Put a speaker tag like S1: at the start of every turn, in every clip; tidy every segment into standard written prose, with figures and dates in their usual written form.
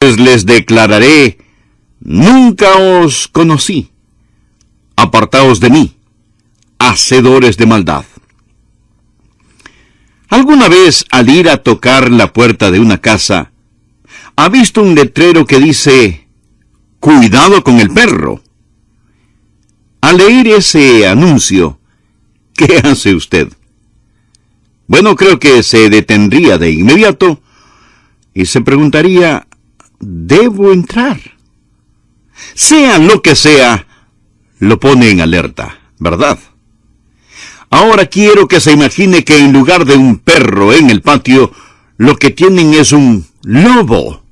S1: les declararé, nunca os conocí. Apartaos de mí, hacedores de maldad. ¿Alguna vez al ir a tocar la puerta de una casa, ha visto un letrero que dice, cuidado con el perro? Al leer ese anuncio, ¿qué hace usted? Bueno, creo que se detendría de inmediato y se preguntaría, ¿debo entrar? Sea lo que sea, lo pone en alerta, ¿verdad? Ahora quiero que se imagine que en lugar de un perro en el patio, lo que tienen es un lobo.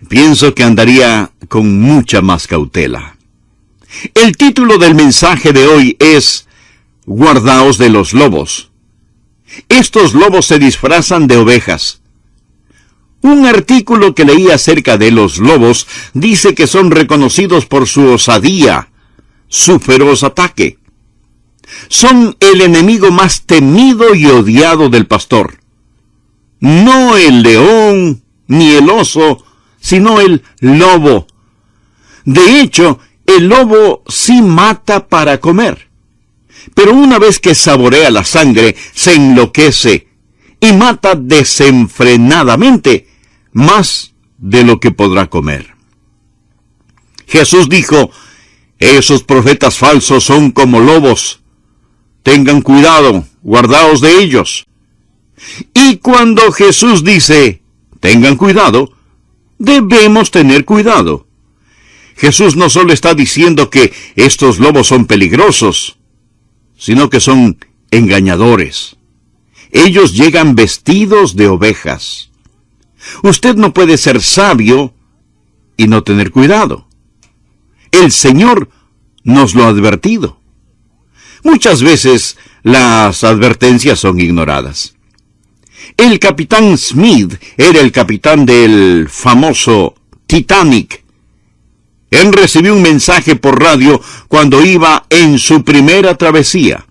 S1: Pienso que andaría con mucha más cautela. El título del mensaje de hoy es Guardaos de los lobos. Estos lobos se disfrazan de ovejas. Un artículo que leí acerca de los lobos dice que son reconocidos por su osadía, su feroz ataque. Son el enemigo más temido y odiado del pastor. No el león ni el oso, sino el lobo. De hecho, el lobo sí mata para comer. Pero una vez que saborea la sangre, se enloquece y mata desenfrenadamente más de lo que podrá comer. Jesús dijo, esos profetas falsos son como lobos. Tengan cuidado, guardaos de ellos. Y cuando Jesús dice, tengan cuidado, debemos tener cuidado. Jesús no solo está diciendo que estos lobos son peligrosos, sino que son engañadores. Ellos llegan vestidos de ovejas. Usted no puede ser sabio y no tener cuidado. El Señor nos lo ha advertido. Muchas veces las advertencias son ignoradas. El capitán Smith era el capitán del famoso Titanic. Él recibió un mensaje por radio cuando iba en su primera travesía.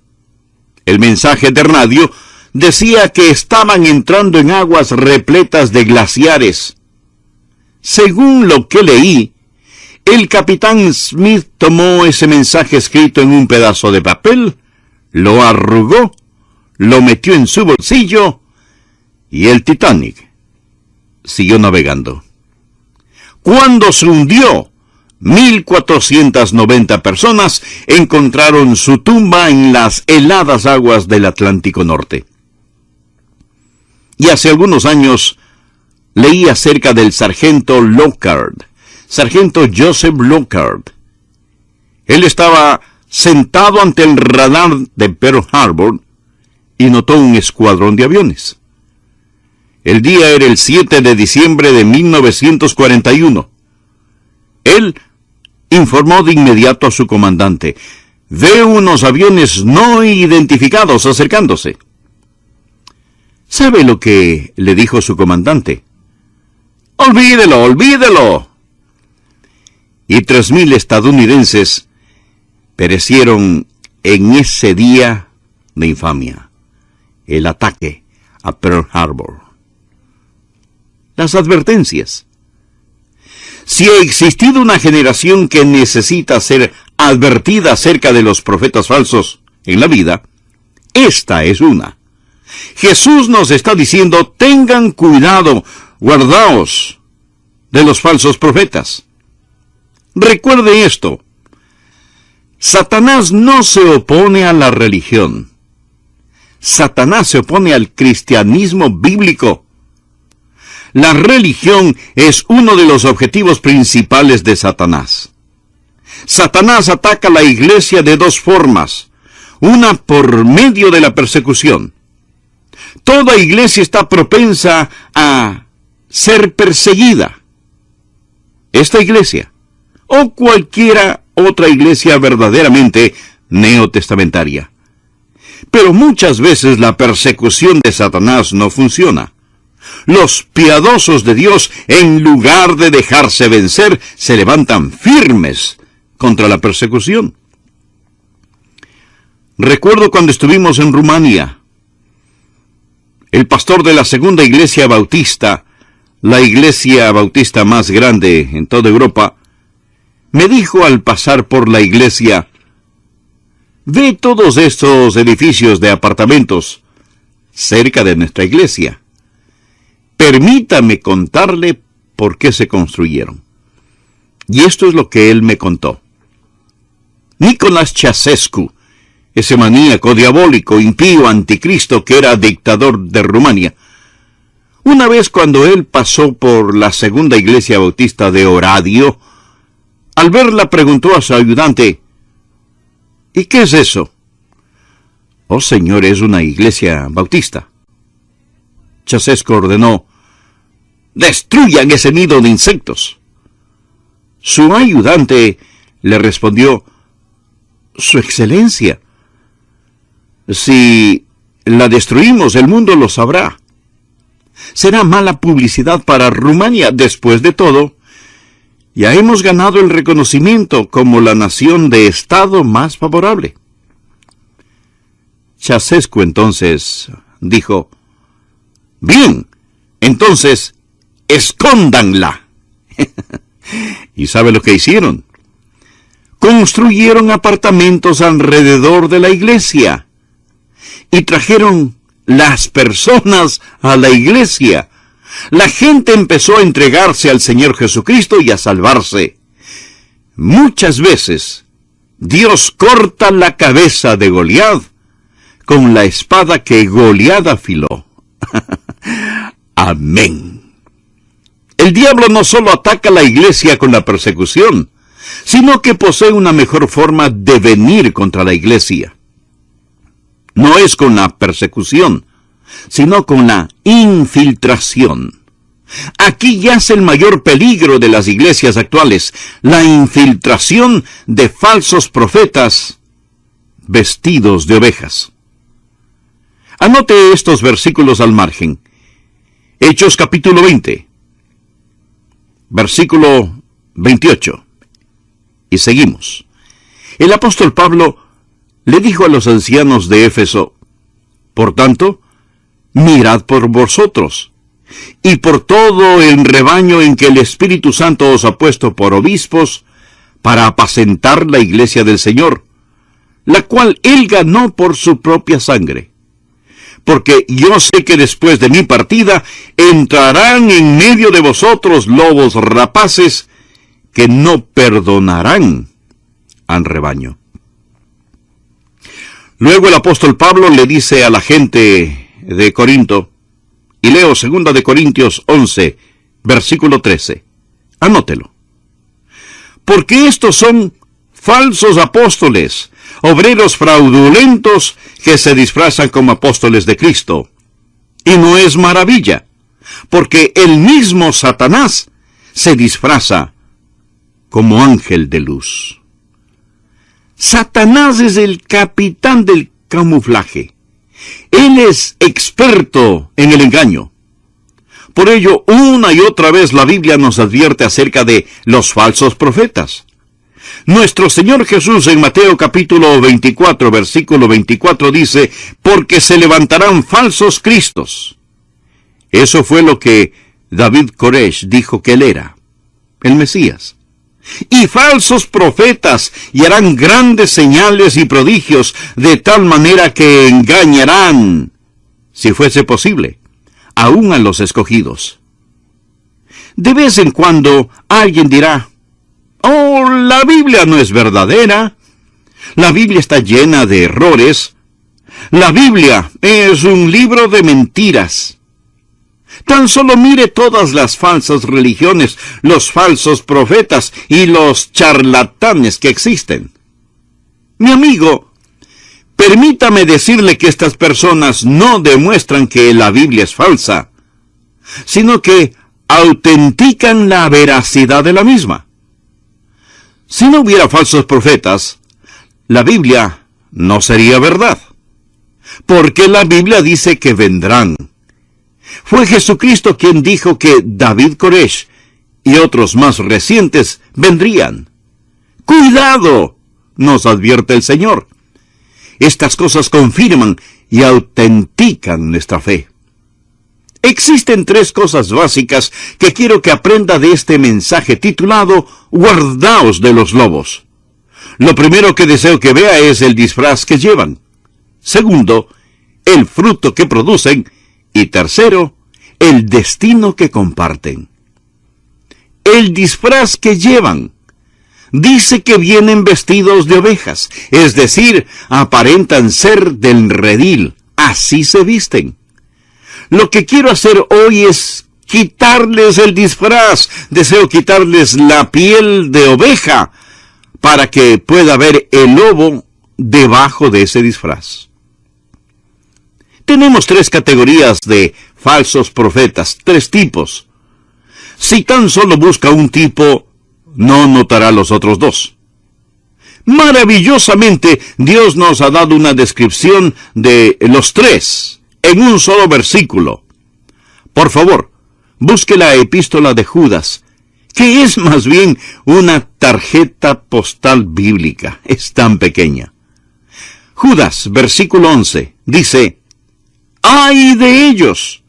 S1: El mensaje de radio decía que estaban entrando en aguas repletas de glaciares. Según lo que leí, el capitán Smith tomó ese mensaje escrito en un pedazo de papel, lo arrugó, lo metió en su bolsillo y el Titanic siguió navegando. Cuando se hundió, 1,490 personas encontraron su tumba en las heladas aguas del Atlántico Norte. Y hace algunos años leí acerca del sargento Lockhart, sargento Joseph Lockhart. Él estaba sentado ante el radar de Pearl Harbor y notó un escuadrón de aviones. El día era el 7 de diciembre de 1941. Él informó de inmediato a su comandante, veo unos aviones no identificados acercándose. ¿Sabe lo que le dijo su comandante? Olvídelo, olvídelo. Y 3,000 estadounidenses perecieron en ese día de infamia, el ataque a Pearl Harbor. Las advertencias. Si ha existido una generación que necesita ser advertida acerca de los profetas falsos en la vida, esta es una. Jesús nos está diciendo, tengan cuidado, guardaos de los falsos profetas. Recuerde esto, Satanás no se opone a la religión. Satanás se opone al cristianismo bíblico. La religión es uno de los objetivos principales de Satanás. Satanás ataca a la iglesia de dos formas. Una por medio de la persecución. Toda iglesia está propensa a ser perseguida. Esta iglesia, o cualquiera otra iglesia verdaderamente neotestamentaria. Pero muchas veces la persecución de Satanás no funciona. Los piadosos de Dios, en lugar de dejarse vencer, se levantan firmes contra la persecución. Recuerdo cuando estuvimos en Rumania. El pastor de la segunda iglesia bautista la iglesia bautista más grande en toda Europa, me dijo al pasar por la iglesia: «Ve todos estos edificios de apartamentos cerca de nuestra iglesia. Permítame contarle por qué se construyeron». Y esto es lo que él me contó. Nicolás Ceausescu, ese maníaco diabólico, impío, anticristo que era dictador de Rumania, una vez cuando él pasó por la segunda iglesia bautista de Oradea, al verla preguntó a su ayudante: «¿Y qué es eso?». «Oh, señor, es una iglesia bautista». Ceausescu ordenó: «Destruyan ese nido de insectos». Su ayudante le respondió: «Su excelencia, si la destruimos, el mundo lo sabrá. Será mala publicidad para Rumania. Después de todo, ya hemos ganado el reconocimiento como la nación de Estado más favorable». Ceausescu entonces dijo: «Bien, entonces, escóndanla». ¿Y sabe lo que hicieron? Construyeron apartamentos alrededor de la iglesia y trajeron las personas a la iglesia. La gente empezó a entregarse al Señor Jesucristo y a salvarse. Muchas veces Dios corta la cabeza de Goliat con la espada que Goliat afiló. Amén. El diablo no solo ataca a la iglesia con la persecución, sino que posee una mejor forma de venir contra la iglesia. No es con la persecución, sino con la infiltración. Aquí yace el mayor peligro de las iglesias actuales: la infiltración de falsos profetas vestidos de ovejas. Anote estos versículos al margen. Hechos capítulo 20, versículo 28. Y seguimos. El apóstol Pablo le dijo a los ancianos de Éfeso: «Por tanto, mirad por vosotros y por todo el rebaño en que el Espíritu Santo os ha puesto por obispos, para apacentar la iglesia del Señor, la cual él ganó por su propia sangre. Porque yo sé que después de mi partida entrarán en medio de vosotros lobos rapaces que no perdonarán al rebaño». Luego el apóstol Pablo le dice a la gente de Corinto, y leo 2 de Corintios 11, versículo 13. Anótelo. «Porque estos son falsos apóstoles, obreros fraudulentos que se disfrazan como apóstoles de Cristo. Y no es maravilla, porque el mismo Satanás se disfraza como ángel de luz». Satanás es el capitán del camuflaje. Él es experto en el engaño. Por ello, una y otra vez la Biblia nos advierte acerca de los falsos profetas. Nuestro Señor Jesús en Mateo capítulo 24, versículo 24 dice: «Porque se levantarán falsos cristos». Eso fue lo que David Koresh dijo que él era, el Mesías. «Y falsos profetas, y harán grandes señales y prodigios, de tal manera que engañarán, si fuese posible, aún a los escogidos». De vez en cuando alguien dirá: «Oh, la Biblia no es verdadera. La Biblia está llena de errores. La Biblia es un libro de mentiras. Tan solo mire todas las falsas religiones, los falsos profetas y los charlatanes que existen». Mi amigo, permítame decirle que estas personas no demuestran que la Biblia es falsa, sino que autentican la veracidad de la misma. Si no hubiera falsos profetas, la Biblia no sería verdad, porque la Biblia dice que vendrán. Fue Jesucristo quien dijo que David Koresh y otros más recientes vendrían. ¡Cuidado!, nos advierte el Señor. Estas cosas confirman y autentican nuestra fe. Existen 3 cosas básicas que quiero que aprenda de este mensaje titulado Guardaos de los lobos. Lo primero que deseo que vea es el disfraz que llevan. Segundo, el fruto que producen. Y tercero, el destino que comparten. El disfraz que llevan. Dice que vienen vestidos de ovejas, es decir, aparentan ser del redil. Así se visten. Lo que quiero hacer hoy es quitarles el disfraz. Deseo quitarles la piel de oveja para que pueda ver el lobo debajo de ese disfraz. Tenemos 3 categorías de falsos profetas, 3 tipos. Si tan solo busca un tipo, no notará los otros 2. Maravillosamente, Dios nos ha dado una descripción de los 3 en un solo versículo. Por favor, busque la epístola de Judas, que es más bien una tarjeta postal bíblica. Es tan pequeña. Judas, versículo 11, dice: ¡ay de ellos!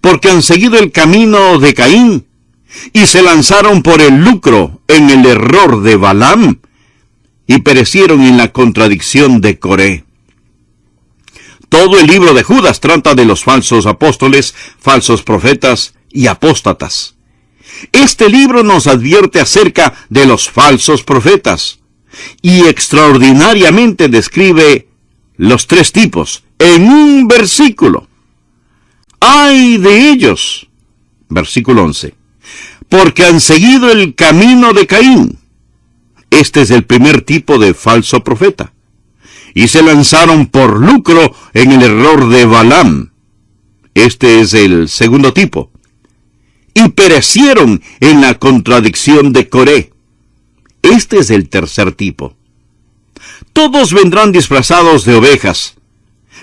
S1: Porque han seguido el camino de Caín, y se lanzaron por el lucro en el error de Balaam, y perecieron en la contradicción de Coré. Todo el libro de Judas trata de los falsos apóstoles, falsos profetas y apóstatas. Este libro nos advierte acerca de los falsos profetas, y extraordinariamente describe los 3 tipos en un versículo. ¡ay de ellos! Versículo 11. Porque han seguido el camino de Caín. Este es el primer tipo de falso profeta. Y se lanzaron por lucro en el error de Balaam. Este es el segundo tipo. Y perecieron en la contradicción de Coré. Este es el tercer tipo. Todos vendrán disfrazados de ovejas,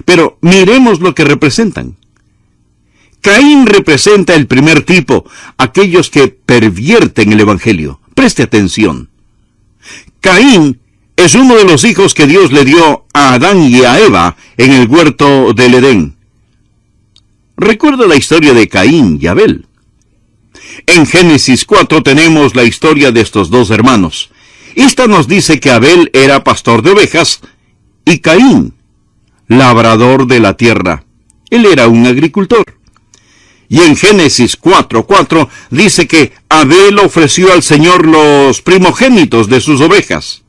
S1: pero miremos lo que representan. Caín representa el primer tipo, aquellos que pervierten el Evangelio. Preste atención. Caín es uno de los hijos que Dios le dio a Adán y a Eva en el huerto del Edén. Recuerda la historia de Caín y Abel. En Génesis 4 tenemos la historia de estos 2 hermanos. Esta nos dice que Abel era pastor de ovejas y Caín, labrador de la tierra. Él era un agricultor. Y en Génesis 4:4 dice que Abel ofreció al Señor los primogénitos de sus ovejas.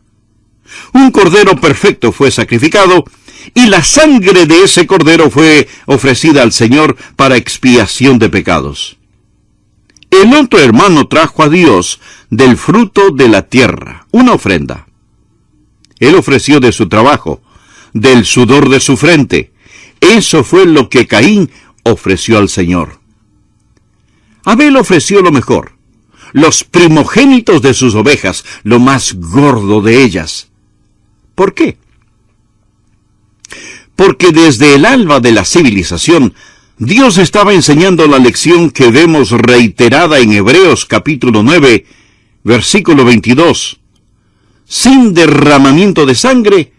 S1: Un cordero perfecto fue sacrificado, y la sangre de ese cordero fue ofrecida al Señor para expiación de pecados. El otro hermano trajo a Dios del fruto de la tierra, una ofrenda. Él ofreció de su trabajo, del sudor de su frente. Eso fue lo que Caín ofreció al Señor. Abel ofreció lo mejor, los primogénitos de sus ovejas, lo más gordo de ellas. ¿Por qué? Porque desde el alba de la civilización, Dios estaba enseñando la lección que vemos reiterada en Hebreos capítulo 9, versículo 22. Sin derramamiento de sangre,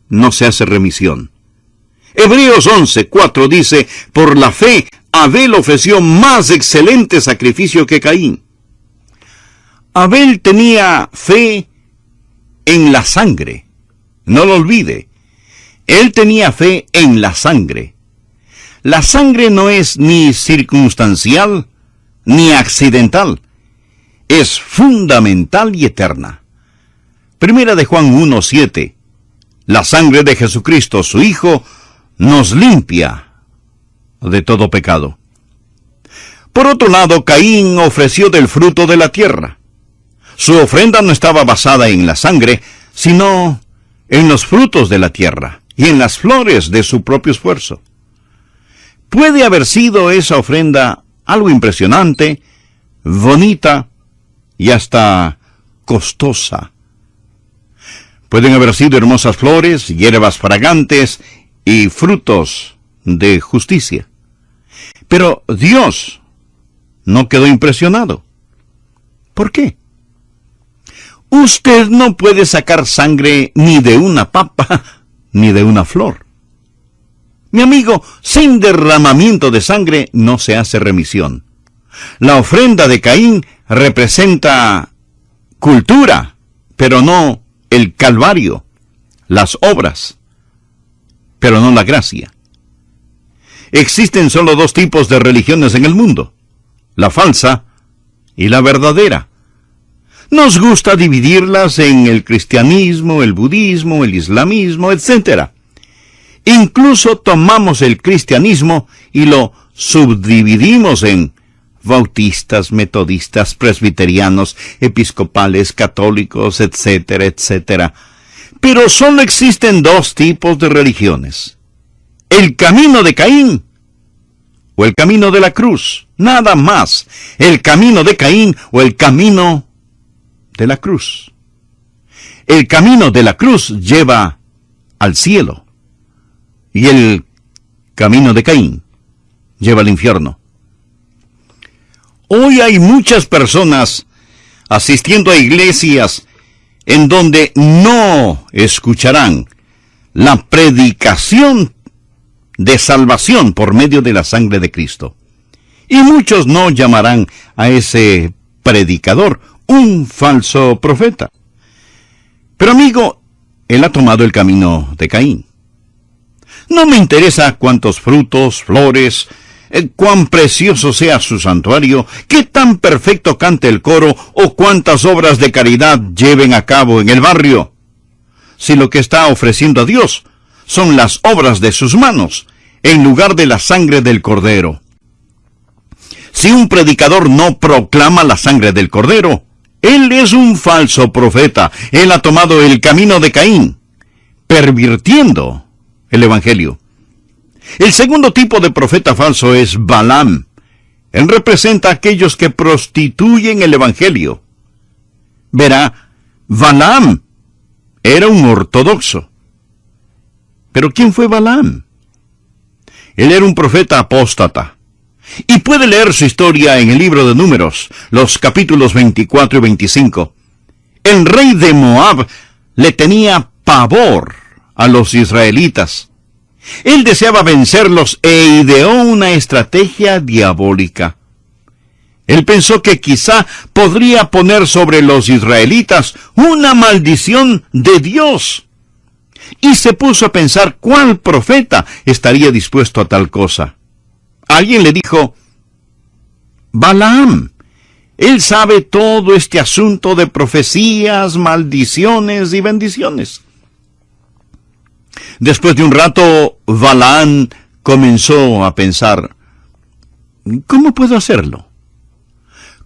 S1: no se hace remisión. Hebreos 11:4 dice: por la fe, Abel ofreció más excelente sacrificio que Caín. Abel tenía fe en la sangre. No lo olvide. Él tenía fe en la sangre. La sangre no es ni circunstancial ni accidental. Es fundamental y eterna. Primera de Juan 1:7. La sangre de Jesucristo, su Hijo, nos limpia de todo pecado. Por otro lado, Caín ofreció del fruto de la tierra. Su ofrenda no estaba basada en la sangre, sino en los frutos de la tierra y en las flores de su propio esfuerzo. Puede haber sido esa ofrenda algo impresionante, bonita y hasta costosa. Pueden haber sido hermosas flores, hierbas fragantes y frutos de justicia. Pero Dios no quedó impresionado. ¿Por qué? Usted no puede sacar sangre ni de una papa, ni de una flor. Mi amigo, sin derramamiento de sangre no se hace remisión. La ofrenda de Caín representa cultura, pero no el Calvario, las obras, pero no la gracia. Existen solo dos tipos de religiones en el mundo, la falsa y la verdadera. Nos gusta dividirlas en el cristianismo, el budismo, el islamismo, etc. Incluso tomamos el cristianismo y lo subdividimos en bautistas, metodistas, presbiterianos, episcopales, católicos, etcétera, etcétera. Pero solo existen dos tipos de religiones: el camino de Caín o el camino de la cruz. Nada más. El camino de Caín o el camino de la cruz. El camino de la cruz lleva al cielo y el camino de Caín lleva al infierno. Hoy hay muchas personas asistiendo a iglesias en donde no escucharán la predicación de salvación por medio de la sangre de Cristo. Y muchos no llamarán a ese predicador un falso profeta. Pero amigo, él ha tomado el camino de Caín. No me interesa cuántos frutos, flores, cuán precioso sea su santuario, qué tan perfecto cante el coro o cuántas obras de caridad lleven a cabo en el barrio. Si lo que está ofreciendo a Dios son las obras de sus manos, en lugar de la sangre del Cordero. Si un predicador no proclama la sangre del Cordero, él es un falso profeta. Él ha tomado el camino de Caín, pervirtiendo el Evangelio. El segundo tipo de profeta falso es Balaam. Él representa a aquellos que prostituyen el Evangelio. Verá, Balaam era un ortodoxo. ¿Pero quién fue Balaam? Él era un profeta apóstata. Y puede leer su historia en el libro de Números, los capítulos 24 y 25. El rey de Moab le tenía pavor a los israelitas. Él deseaba vencerlos e ideó una estrategia diabólica. Él pensó que quizá podría poner sobre los israelitas una maldición de Dios. Y se puso a pensar cuál profeta estaría dispuesto a tal cosa. Alguien le dijo: Balaam. Él sabe todo este asunto de profecías, maldiciones y bendiciones. Después de un rato, Balaam comenzó a pensar: ¿cómo puedo hacerlo?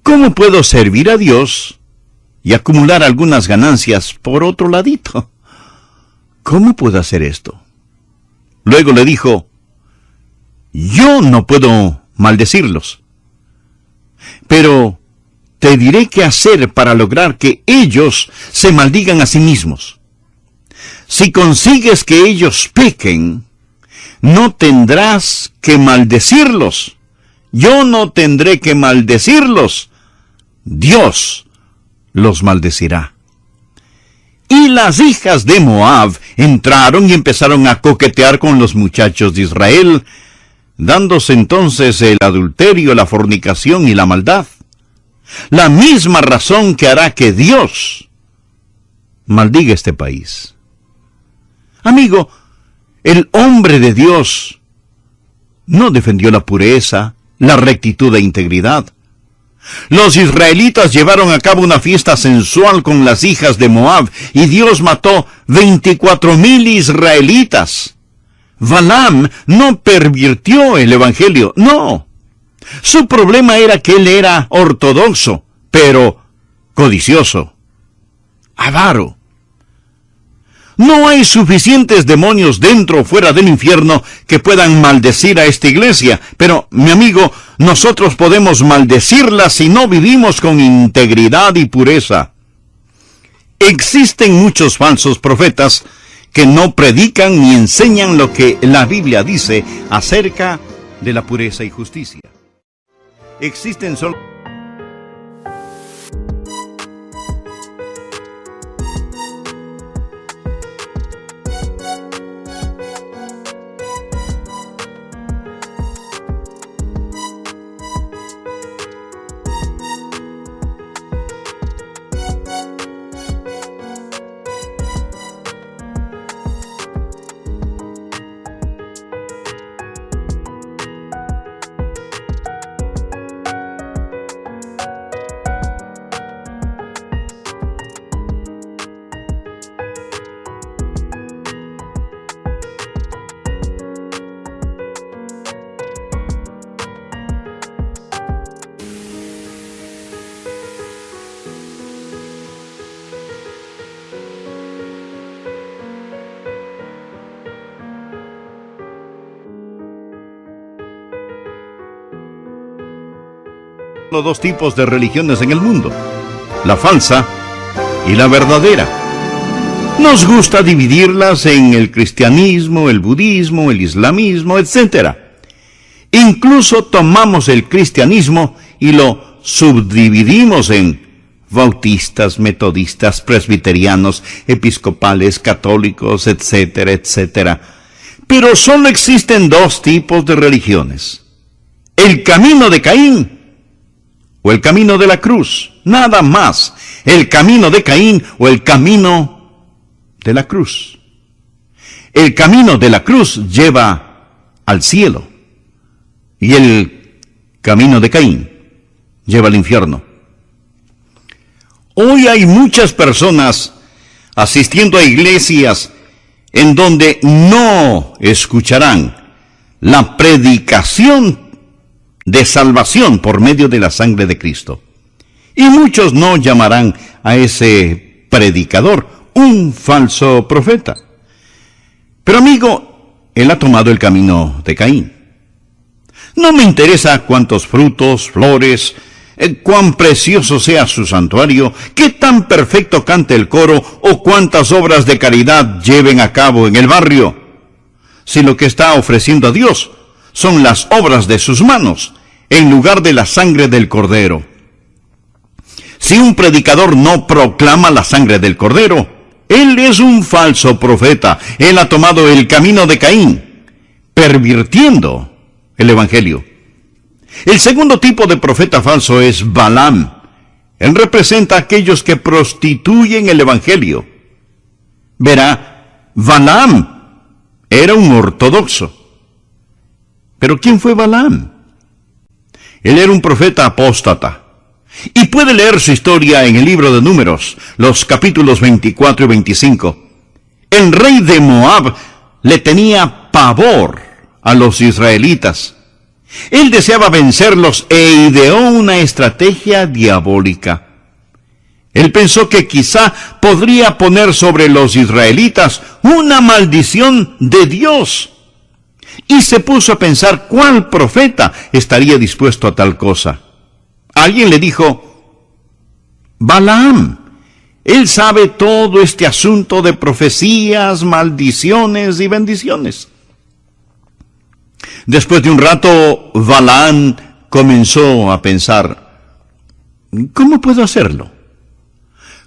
S1: ¿Cómo puedo servir a Dios y acumular algunas ganancias por otro ladito? ¿Cómo puedo hacer esto? Luego le dijo: yo no puedo maldecirlos, pero te diré qué hacer para lograr que ellos se maldigan a sí mismos. Si consigues que ellos pequen, no tendrás que maldecirlos. Yo no tendré que maldecirlos. Dios los maldecirá. Y las hijas de Moab entraron y empezaron a coquetear con los muchachos de Israel, dándose entonces el adulterio, la fornicación y la maldad. La misma razón que hará que Dios maldiga este país. Amigo, el hombre de Dios no defendió la pureza, la rectitud e integridad. Los israelitas llevaron a cabo una fiesta sensual con las hijas de Moab y Dios mató 24,000 israelitas. Balaam no pervirtió el Evangelio, no. Su problema era que él era ortodoxo, pero codicioso, avaro. No hay suficientes demonios dentro o fuera del infierno que puedan maldecir a esta iglesia, pero, mi amigo, nosotros podemos maldecirla si no vivimos con integridad y pureza. Existen muchos falsos profetas que no predican ni enseñan lo que la Biblia dice acerca de la pureza y justicia. Existen solo... Los dos tipos de religiones en el mundo, la falsa y la verdadera. Nos gusta dividirlas en el cristianismo, el budismo, el islamismo, etc. Incluso tomamos el cristianismo y lo subdividimos en bautistas, metodistas, presbiterianos, episcopales, católicos, etcétera, etcétera. Pero solo existen dos tipos de religiones: el camino de Caín o el camino de la cruz. Nada más. El camino de Caín o el camino de la cruz. El camino de la cruz lleva al cielo y el camino de Caín lleva al infierno. Hoy hay muchas personas asistiendo a iglesias en donde no escucharán la predicación de salvación por medio de la sangre de Cristo. Y muchos no llamarán a ese predicador un falso profeta. Pero amigo, él ha tomado el camino de Caín. No me interesa cuántos frutos, flores, cuán precioso sea su santuario, qué tan perfecto cante el coro o cuántas obras de caridad lleven a cabo en el barrio. Si lo que está ofreciendo a Dios son las obras de sus manos, en lugar de la sangre del Cordero. Si un predicador no proclama la sangre del Cordero, él es un falso profeta. Él ha tomado el camino de Caín, pervirtiendo el Evangelio. El segundo tipo de profeta falso es Balaam. Él representa a aquellos que prostituyen el Evangelio. Verá, Balaam era un ortodoxo. ¿Pero quién fue Balaam? Él era un profeta apóstata. Y puede leer su historia en el libro de Números, los capítulos 24 y 25. El rey de Moab le tenía pavor a los israelitas. Él deseaba vencerlos e ideó una estrategia diabólica. Él pensó que quizá podría poner sobre los israelitas una maldición de Dios. Y se puso a pensar cuál profeta estaría dispuesto a tal cosa. Alguien le dijo: Balaam, él sabe todo este asunto de profecías, maldiciones y bendiciones. Después de un rato, Balaam comenzó a pensar: ¿cómo puedo hacerlo?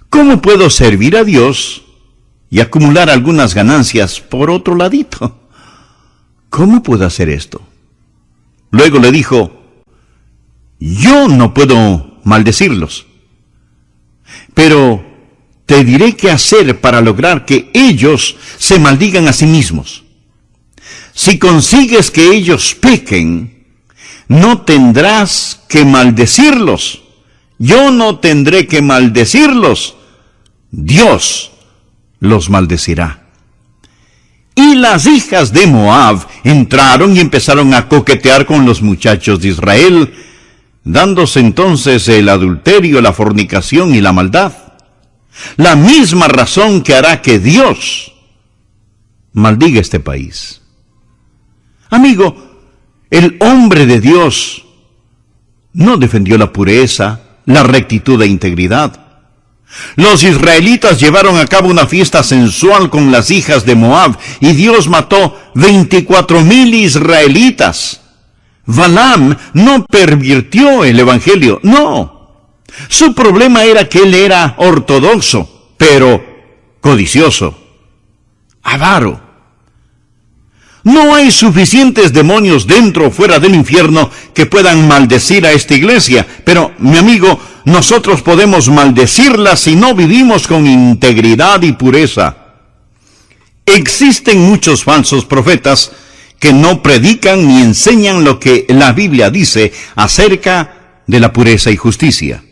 S1: ¿Cómo puedo servir a Dios y acumular algunas ganancias por otro ladito? ¿Cómo puedo hacer esto? Luego le dijo: yo no puedo maldecirlos, pero te diré qué hacer para lograr que ellos se maldigan a sí mismos. Si consigues que ellos pequen, no tendrás que maldecirlos. Yo no tendré que maldecirlos. Dios los maldecirá. Y las hijas de Moab entraron y empezaron a coquetear con los muchachos de Israel, dándose entonces el adulterio, la fornicación y la maldad. La misma razón que hará que Dios maldiga este país. Amigo, el hombre de Dios no defendió la pureza, la rectitud e integridad. Los israelitas llevaron a cabo una fiesta sensual con las hijas de Moab y Dios mató 24,000 israelitas. Balaam no pervirtió el evangelio, no. Su problema era que él era ortodoxo, pero codicioso, avaro. No hay suficientes demonios dentro o fuera del infierno que puedan maldecir a esta iglesia, pero, mi amigo, nosotros podemos maldecirla si no vivimos con integridad y pureza. Existen muchos falsos profetas que no predican ni enseñan lo que la Biblia dice acerca de la pureza y justicia.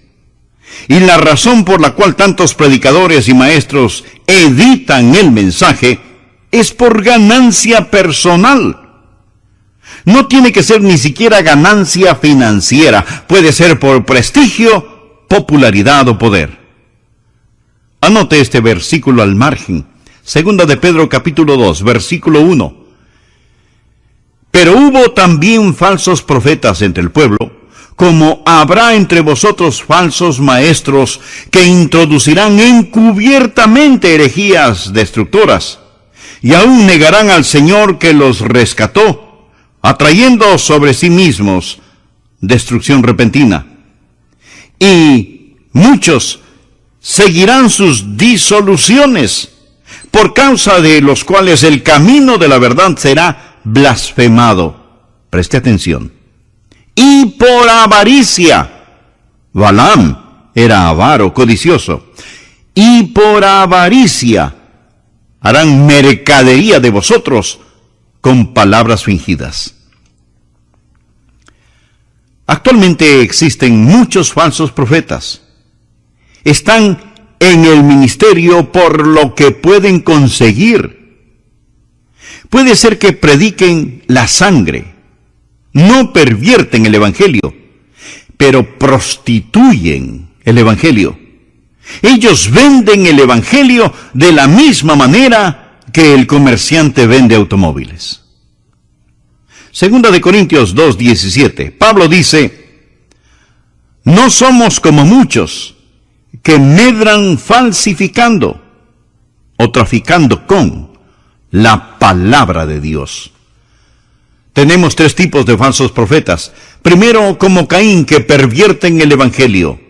S1: Y la razón por la cual tantos predicadores y maestros editan el mensaje es por ganancia personal. No tiene que ser ni siquiera ganancia financiera, puede ser por prestigio, popularidad o poder. Anote este versículo al margen. Segunda de Pedro capítulo 2, versículo 1. Pero hubo también falsos profetas entre el pueblo, como habrá entre vosotros falsos maestros que introducirán encubiertamente herejías destructoras, y aún negarán al Señor que los rescató, atrayendo sobre sí mismos destrucción repentina. Y muchos seguirán sus disoluciones, por causa de los cuales el camino de la verdad será blasfemado. Preste atención. Y por avaricia, Balaam era avaro, codicioso, y por avaricia harán mercadería de vosotros con palabras fingidas. Actualmente existen muchos falsos profetas. Están en el ministerio por lo que pueden conseguir. Puede ser que prediquen la sangre, no pervierten el Evangelio, pero prostituyen el Evangelio. Ellos venden el Evangelio de la misma manera que el comerciante vende automóviles. Segunda de Corintios 2:17, Pablo dice: no somos como muchos que medran falsificando o traficando con la palabra de Dios. Tenemos tres tipos de falsos profetas. Primero, como Caín, que pervierten el Evangelio.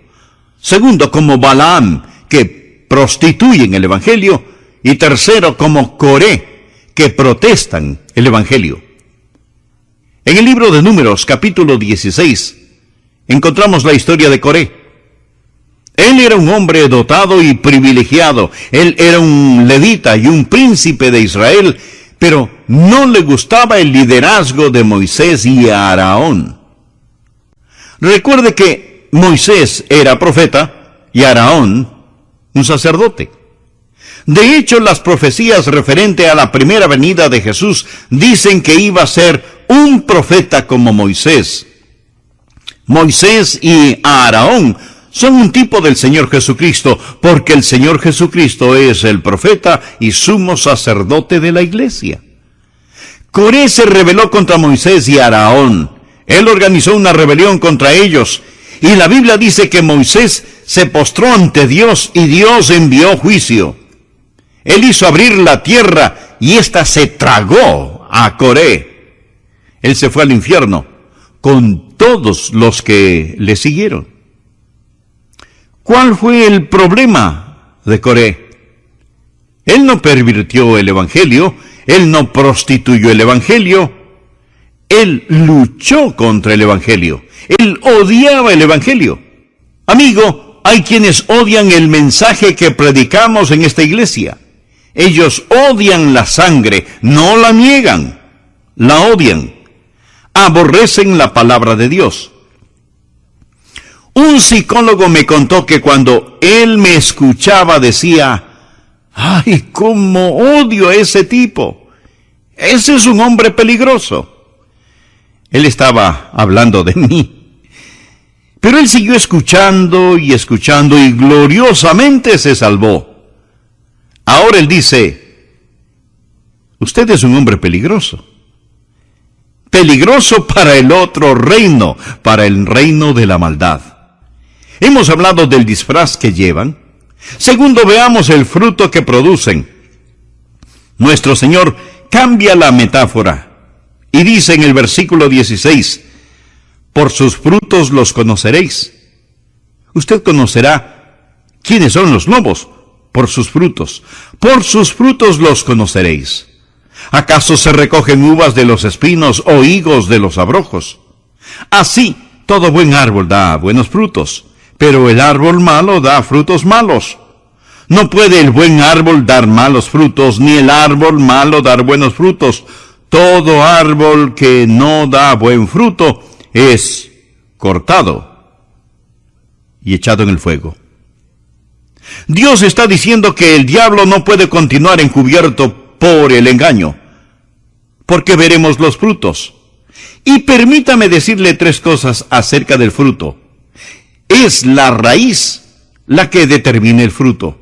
S1: Segundo, como Balaam, que prostituyen el Evangelio. Y tercero, como Coré, que protestan el Evangelio. En el libro de Números, capítulo 16, encontramos la historia de Coré. Él era un hombre dotado y privilegiado. Él era un levita y un príncipe de Israel, pero no le gustaba el liderazgo de Moisés y Aarón. Recuerde que Moisés era profeta y Aarón un sacerdote. De hecho, las profecías referente a la primera venida de Jesús dicen que iba a ser un profeta como Moisés. Moisés y Aarón son un tipo del Señor Jesucristo, porque el Señor Jesucristo es el profeta y sumo sacerdote de la iglesia. Coré se rebeló contra Moisés y Aarón. Él organizó una rebelión contra ellos, y la Biblia dice que Moisés se postró ante Dios y Dios envió juicio. Él hizo abrir la tierra y ésta se tragó a Coré. Él se fue al infierno con todos los que le siguieron. ¿Cuál fue el problema de Coré? Él no pervirtió el Evangelio, él no prostituyó el Evangelio, él luchó contra el Evangelio, él odiaba el Evangelio. Amigo, hay quienes odian el mensaje que predicamos en esta iglesia. Ellos odian la sangre, no la niegan, la odian. Aborrecen la palabra de Dios. Un psicólogo me contó que cuando él me escuchaba decía: ¡ay, cómo odio a ese tipo! Ese es un hombre peligroso. Él estaba hablando de mí. Pero él siguió escuchando y gloriosamente se salvó. Ahora él dice: usted es un hombre peligroso. Peligroso para el otro reino, para el reino de la maldad. Hemos hablado del disfraz que llevan. Segundo, veamos el fruto que producen. Nuestro Señor cambia la metáfora y dice en el versículo 16: por sus frutos los conoceréis. Usted conocerá quiénes son los lobos por sus frutos. Por sus frutos los conoceréis. ¿Acaso se recogen uvas de los espinos o higos de los abrojos? Así, todo buen árbol da buenos frutos, pero el árbol malo da frutos malos. No puede el buen árbol dar malos frutos, ni el árbol malo dar buenos frutos. Todo árbol que no da buen fruto es cortado y echado en el fuego. Dios está diciendo que el diablo no puede continuar encubierto por el engaño, porque veremos los frutos. Y permítame decirle tres cosas acerca del fruto. Es la raíz la que determina el fruto.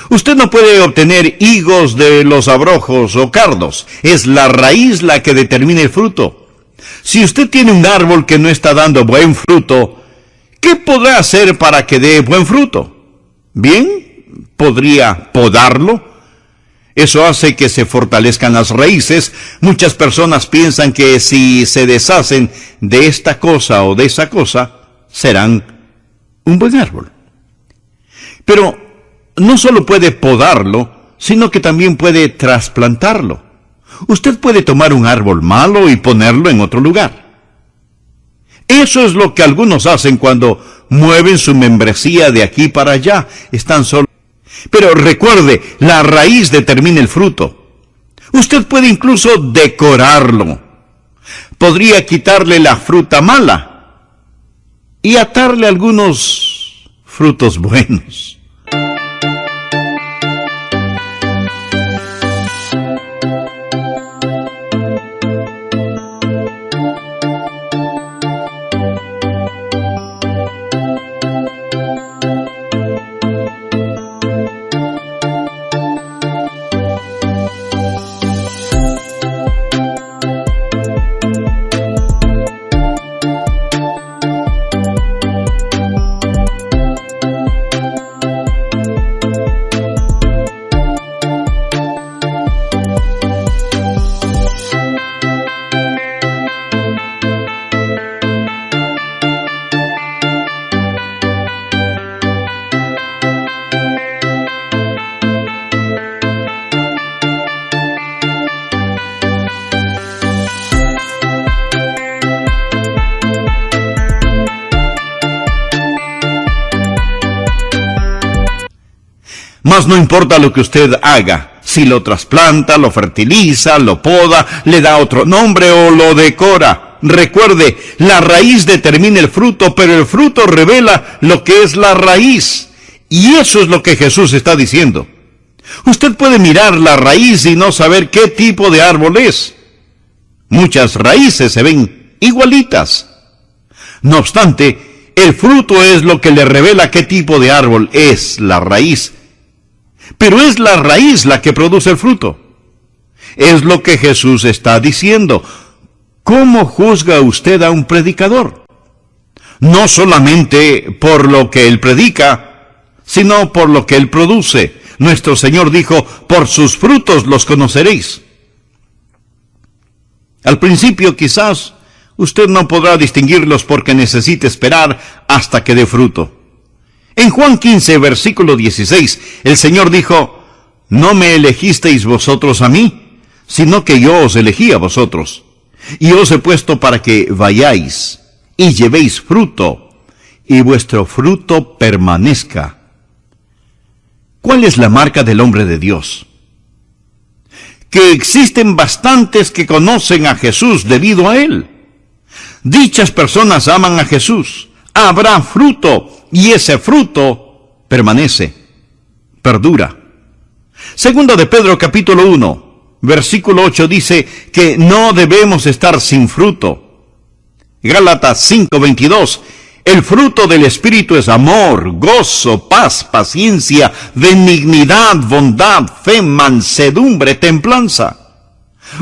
S1: Usted no puede obtener higos de los abrojos o cardos. Es la raíz la que determina el fruto. Si usted tiene un árbol que no está dando buen fruto, ¿qué podrá hacer para que dé buen fruto? Bien, podría podarlo. Eso hace que se fortalezcan las raíces. Muchas personas piensan que si se deshacen de esta cosa o de esa cosa, serán un buen árbol. Pero no solo puede podarlo, sino que también puede trasplantarlo. Usted puede tomar un árbol malo y ponerlo en otro lugar. Eso es lo que algunos hacen cuando mueven su membresía de aquí para allá. Están solo. Pero recuerde, la raíz determina el fruto. Usted puede incluso decorarlo. Podría quitarle la fruta mala y atarle algunos frutos buenos. Mas no importa lo que usted haga, si lo trasplanta, lo fertiliza, lo poda, le da otro nombre o lo decora. Recuerde, la raíz determina el fruto, pero el fruto revela lo que es la raíz. Y eso es lo que Jesús está diciendo. Usted puede mirar la raíz y no saber qué tipo de árbol es. Muchas raíces se ven igualitas. No obstante, el fruto es lo que le revela qué tipo de árbol es la raíz. Pero es la raíz la que produce el fruto. Es lo que Jesús está diciendo. ¿Cómo juzga usted a un predicador? No solamente por lo que él predica, sino por lo que él produce. Nuestro Señor dijo, por sus frutos los conoceréis. Al principio quizás usted no podrá distinguirlos porque necesita esperar hasta que dé fruto. En Juan 15, versículo 16, el Señor dijo, no me elegisteis vosotros a mí, sino que yo os elegí a vosotros, y os he puesto para que vayáis y llevéis fruto, y vuestro fruto permanezca. ¿Cuál es la marca del hombre de Dios? Que existen bastantes que conocen a Jesús debido a él. Dichas personas aman a Jesús. Habrá fruto, y ese fruto permanece, perdura. Segunda de Pedro capítulo 1, versículo 8 dice que no debemos estar sin fruto. Gálatas 5:22, el fruto del Espíritu es amor, gozo, paz, paciencia, benignidad, bondad, fe, mansedumbre, templanza.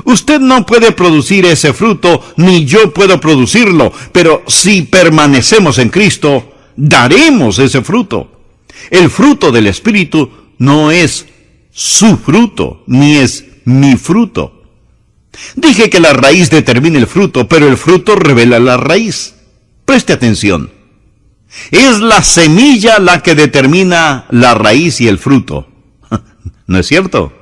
S1: Usted no puede producir ese fruto, ni yo puedo producirlo, pero si permanecemos en Cristo, daremos ese fruto. El fruto del Espíritu no es su fruto, ni es mi fruto. Dije que la raíz determina el fruto, pero el fruto revela la raíz. Preste atención. Es la semilla la que determina la raíz y el fruto. ¿No es cierto?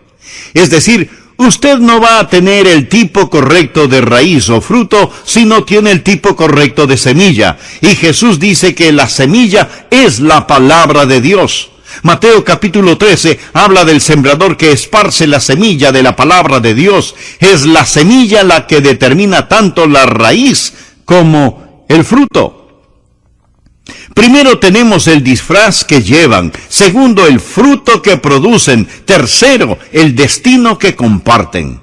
S1: Es decir, usted no va a tener el tipo correcto de raíz o fruto si no tiene el tipo correcto de semilla. Y Jesús dice que la semilla es la palabra de Dios. Mateo capítulo 13 habla del sembrador que esparce la semilla de la palabra de Dios. Es la semilla la que determina tanto la raíz como el fruto. Primero tenemos el disfraz que llevan. Segundo, el fruto que producen. Tercero, el destino que comparten.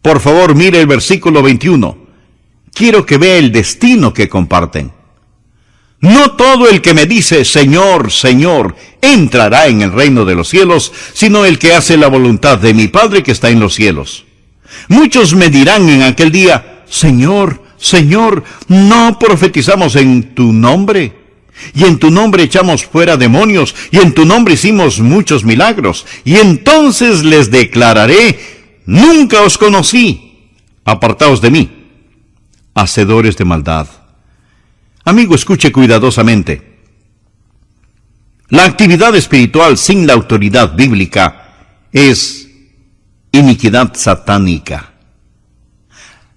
S1: Por favor, mire el versículo 21. Quiero que vea el destino que comparten. No todo el que me dice, Señor, Señor, entrará en el reino de los cielos, sino el que hace la voluntad de mi Padre que está en los cielos. Muchos me dirán en aquel día, Señor, Señor, ¿no profetizamos en tu nombre? Y en tu nombre echamos fuera demonios, y en tu nombre hicimos muchos milagros. Y entonces les declararé, nunca os conocí, apartaos de mí, hacedores de maldad. Amigo, escuche cuidadosamente. La actividad espiritual sin la autoridad bíblica es iniquidad satánica.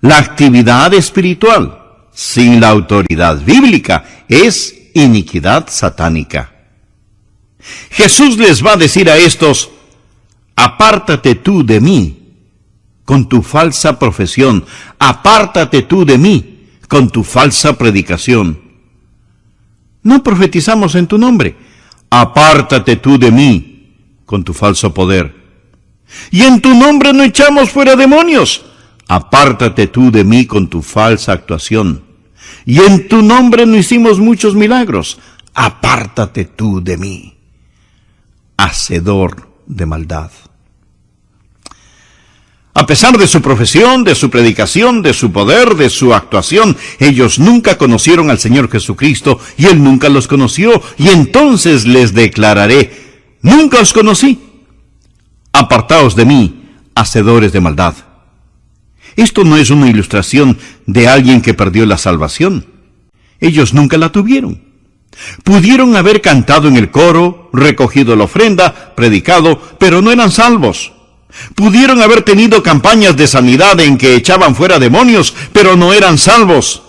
S1: La actividad espiritual sin la autoridad bíblica es iniquidad satánica. Jesús les va a decir a estos, apártate tú de mí con tu falsa profesión, apártate tú de mí con tu falsa predicación. No profetizamos en tu nombre, apártate tú de mí con tu falso poder. Y en tu nombre no echamos fuera demonios, apártate tú de mí con tu falsa actuación. Y en tu nombre no hicimos muchos milagros, apártate tú de mí, hacedor de maldad. A pesar de su profesión, de su predicación, de su poder, de su actuación, ellos nunca conocieron al Señor Jesucristo y Él nunca los conoció. Y entonces les declararé, nunca os conocí, apartaos de mí, hacedores de maldad. Esto no es una ilustración de alguien que perdió la salvación. Ellos nunca la tuvieron. Pudieron haber cantado en el coro, recogido la ofrenda, predicado, pero no eran salvos. Pudieron haber tenido campañas de sanidad en que echaban fuera demonios, pero no eran salvos.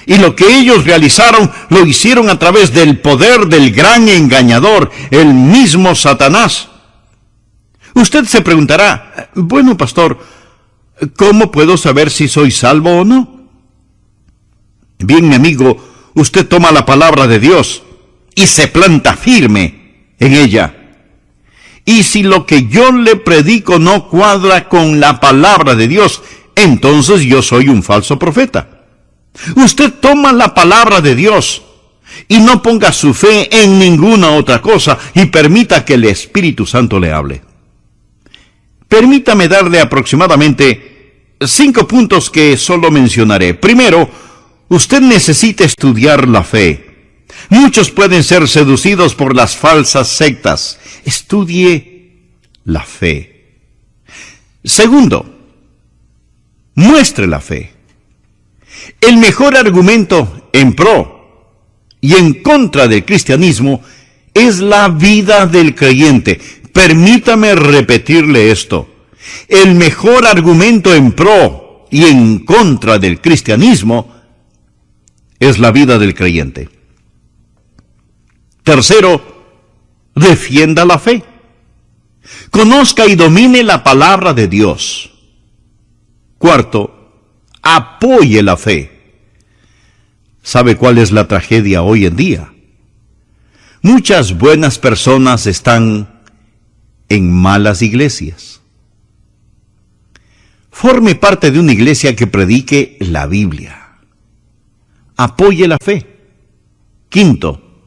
S1: Y lo que ellos realizaron, lo hicieron a través del poder del gran engañador, el mismo Satanás. Usted se preguntará, bueno, pastor, ¿cómo puedo saber si soy salvo o no? Bien, mi amigo, usted toma la palabra de Dios y se planta firme en ella. Y si lo que yo le predico no cuadra con la palabra de Dios, entonces yo soy un falso profeta. Usted toma la palabra de Dios y no ponga su fe en ninguna otra cosa y permita que el Espíritu Santo le hable. Permítame darle aproximadamente 5 puntos que solo mencionaré. Primero, usted necesita estudiar la fe. Muchos pueden ser seducidos por las falsas sectas. Estudie la fe. Segundo, muestre la fe. El mejor argumento en pro y en contra del cristianismo es la vida del creyente. Permítame repetirle esto. El mejor argumento en pro y en contra del cristianismo es la vida del creyente. Tercero, defienda la fe. Conozca y domine la palabra de Dios. Cuarto, apoye la fe. ¿Sabe cuál es la tragedia hoy en día? Muchas buenas personas están en malas iglesias. Forme parte de una iglesia que predique la Biblia. Apoye la fe. Quinto,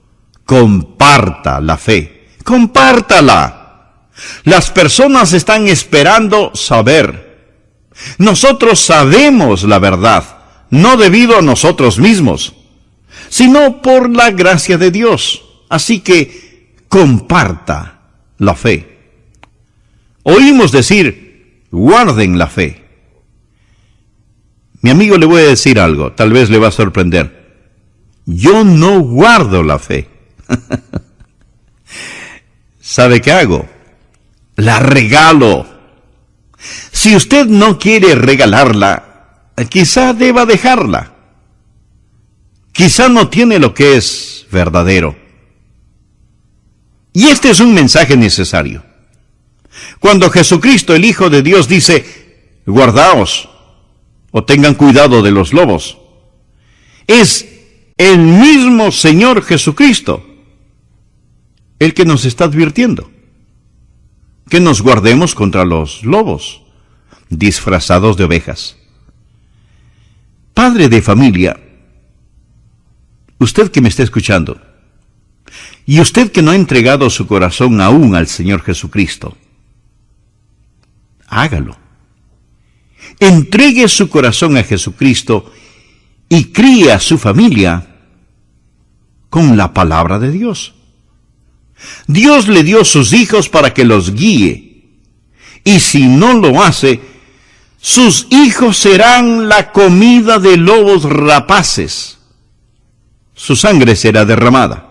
S1: comparta la fe. Compártala. Las personas están esperando saber. Nosotros sabemos la verdad, no debido a nosotros mismos, sino por la gracia de Dios. Así que comparta la fe. Oímos decir, guarden la fe. Mi amigo, le voy a decir algo, tal vez le va a sorprender. Yo no guardo la fe. ¿Sabe qué hago? La regalo. Si usted no quiere regalarla, quizá deba dejarla. Quizá no tiene lo que es verdadero. Y este es un mensaje necesario. Cuando Jesucristo, el Hijo de Dios, dice, guardaos, o tengan cuidado de los lobos, es el mismo Señor Jesucristo el que nos está advirtiendo que nos guardemos contra los lobos disfrazados de ovejas. Padre de familia, usted que me está escuchando, y usted que no ha entregado su corazón aún al Señor Jesucristo, hágalo. entregue su corazón a Jesucristo y críe a su familia con la palabra de Dios. Dios le dio sus hijos para que los guíe, y si no lo hace, sus hijos serán la comida de lobos rapaces. Su sangre será derramada.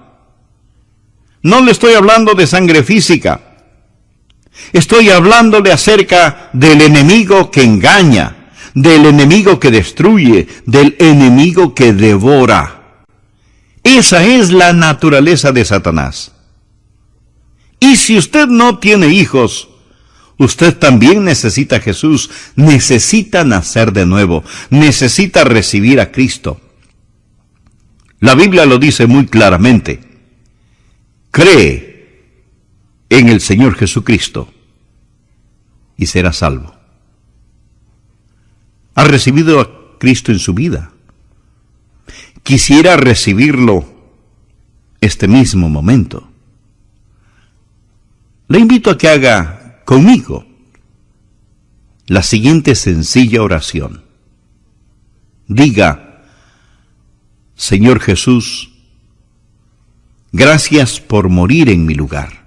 S1: No le estoy hablando de sangre física. Estoy hablándole acerca del enemigo que engaña, del enemigo que destruye, del enemigo que devora. Esa es la naturaleza de Satanás. Y si usted no tiene hijos, usted también necesita a Jesús, necesita nacer de nuevo, necesita recibir a Cristo. La Biblia lo dice muy claramente. Cree en el Señor Jesucristo y será salvo. ¿Ha recibido a Cristo en su vida? Quisiera recibirlo este mismo momento. Le invito a que haga conmigo la siguiente sencilla oración. Diga: Señor Jesús, gracias por morir en mi lugar.